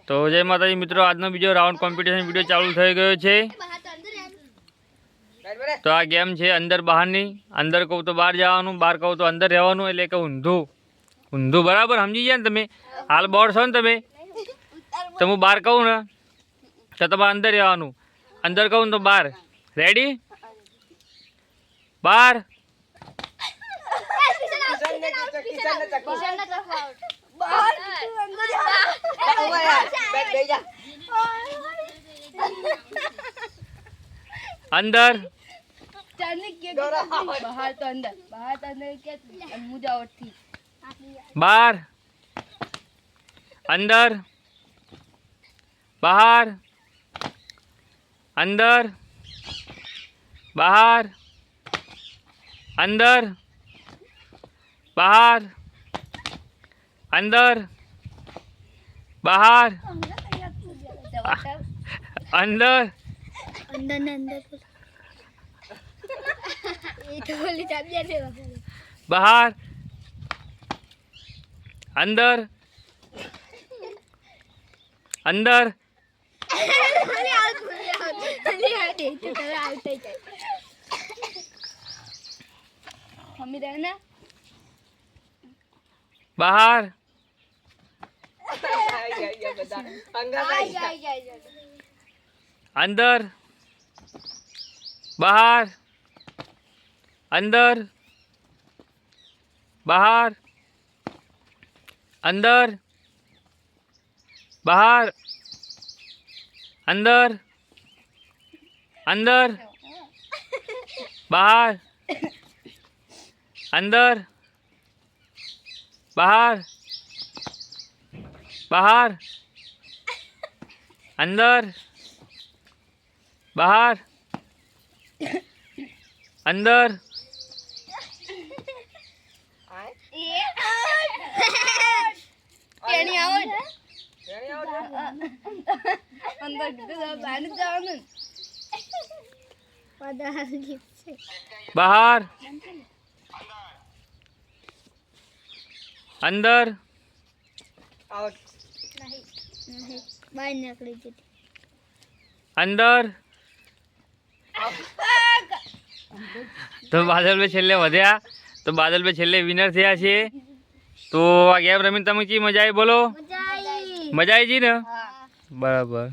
તો જય માતાજી મિત્રો, આજનો બીજો રાઉન્ડ કોમ્પિટિશન વિડીયો ચાલુ થઈ ગયો છે। તો આ ગેમ છે અંદર બહારની। અંદર કહું તો બહાર જવાનું, બહાર કહું તો અંદર રહેવાનું, એટલે કે ઊંધું ઊંધું બરાબર સમજી ગયા ને તમે? હાલ બોર્ડ છો ને તમે? તો હું બહાર કહું ને તો તમારે અંદર રહેવાનું, અંદર કહું તો બહાર। રેડી? બહાર અંદર બહાર અંદર બહાર અંદર બહાર અંદર બહાર અંદર બહાર અંદર બહાર અંદર અંદર બહાર અંદર બહાર અંદર બહાર અંદર બહાર અંદર અંદર બહાર અંદર બહાર બહાર અંદર બહાર અંદર બહાર અંદર અંદર તો બાદલભાઈ છેલ્લે વધ્યા, તો બાદલભાઈ છેલ્લે વિનર થયા છે। તો આ ગેમ રમીને તમે કી મજા આવી? બોલો, મજા આવી જી ને? બરાબર।